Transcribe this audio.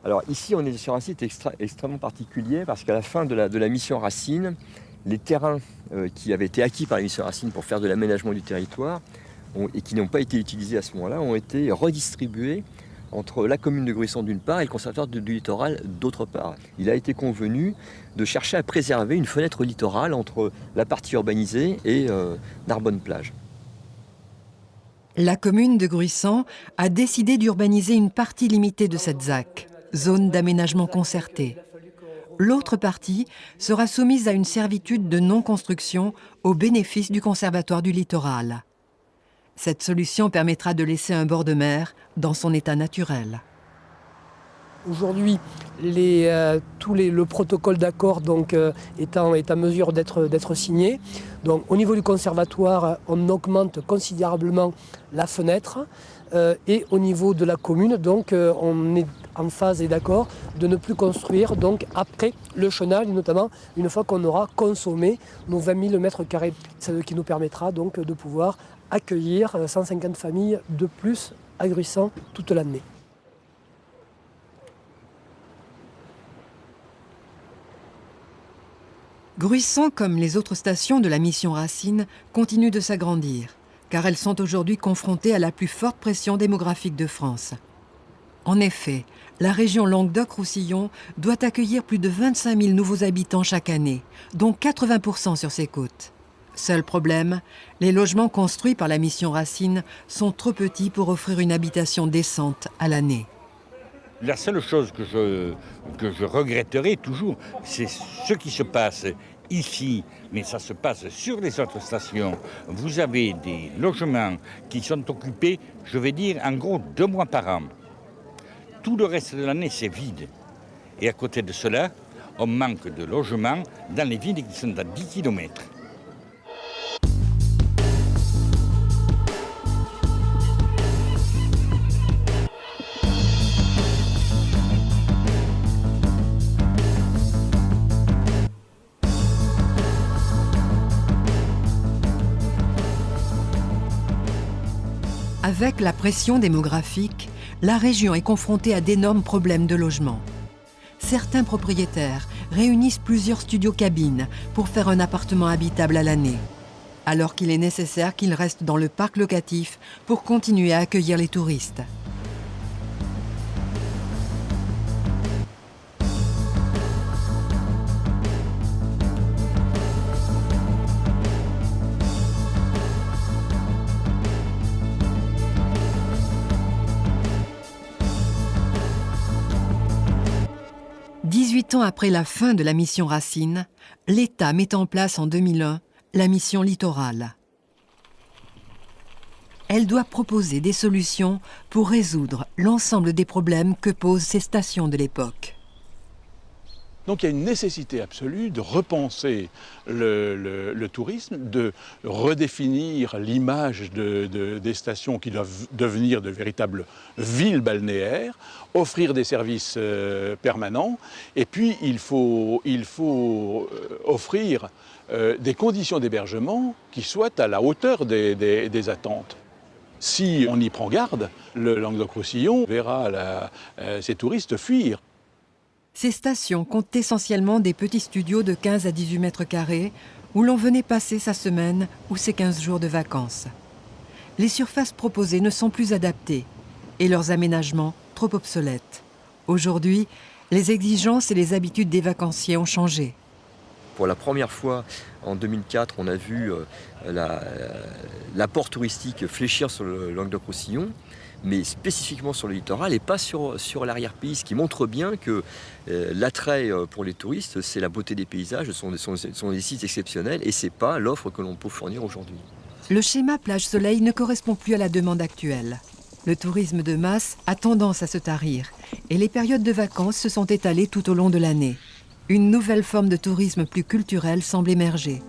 Alors ici, on est sur un site extrêmement particulier parce qu'à la fin de la mission Racine, les terrains qui avaient été acquis par la mission Racine pour faire de l'aménagement du territoire et qui n'ont pas été utilisés à ce moment-là ont été redistribués entre la commune de Gruissan d'une part et le conservatoire du littoral d'autre part. Il a été convenu de chercher à préserver une fenêtre littorale entre la partie urbanisée et Narbonne-Plage. La commune de Gruissan a décidé d'urbaniser une partie limitée de cette ZAC, zone d'aménagement concerté. L'autre partie sera soumise à une servitude de non-construction au bénéfice du conservatoire du littoral. Cette solution permettra de laisser un bord de mer dans son état naturel. Aujourd'hui, le protocole d'accord est en mesure d'être signé. Donc, au niveau du conservatoire, on augmente considérablement la fenêtre. Et au niveau de la commune, on est en phase et d'accord de ne plus construire après le chenal, notamment une fois qu'on aura consommé nos 20 000 mètres carrés. Ce qui nous permettra de pouvoir accueillir 150 familles de plus à Gruissan toute l'année. Gruissan, comme les autres stations de la mission Racine, continue de s'agrandir, car elles sont aujourd'hui confrontées à la plus forte pression démographique de France. En effet, la région Languedoc-Roussillon doit accueillir plus de 25 000 nouveaux habitants chaque année, dont 80% sur ses côtes. Seul problème, les logements construits par la mission Racine sont trop petits pour offrir une habitation décente à l'année. La seule chose que je regretterai toujours, c'est ce qui se passe ici, mais ça se passe sur les autres stations. Vous avez des logements qui sont occupés, je vais dire, en gros 2 mois par an. Tout le reste de l'année, c'est vide. Et à côté de cela, on manque de logements dans les villes qui sont à 10 km. Avec la pression démographique, la région est confrontée à d'énormes problèmes de logement. Certains propriétaires réunissent plusieurs studios-cabines pour faire un appartement habitable à l'année, alors qu'il est nécessaire qu'ils restent dans le parc locatif pour continuer à accueillir les touristes. Ans après la fin de la mission Racine, l'État met en place en 2001 la mission Littoral. Elle doit proposer des solutions pour résoudre l'ensemble des problèmes que posent ces stations de l'époque. Donc il y a une nécessité absolue de repenser le tourisme, de redéfinir l'image des stations qui doivent devenir de véritables villes balnéaires, offrir des services permanents, et puis il faut offrir des conditions d'hébergement qui soient à la hauteur des attentes. Si on y prend garde, le Languedoc-Roussillon verra ces touristes fuir. Ces stations comptent essentiellement des petits studios de 15 à 18 mètres carrés où l'on venait passer sa semaine ou ses 15 jours de vacances. Les surfaces proposées ne sont plus adaptées et leurs aménagements trop obsolètes. Aujourd'hui, les exigences et les habitudes des vacanciers ont changé. Pour la première fois, en 2004, on a vu l'apport touristique fléchir sur le Languedoc-Roussillon, mais spécifiquement sur le littoral et pas sur l'arrière-pays, ce qui montre bien que l'attrait pour les touristes, c'est la beauté des paysages, ce sont des sites exceptionnels et ce n'est pas l'offre que l'on peut fournir aujourd'hui. Le schéma plage-soleil ne correspond plus à la demande actuelle. Le tourisme de masse a tendance à se tarir et les périodes de vacances se sont étalées tout au long de l'année. Une nouvelle forme de tourisme plus culturel semble émerger.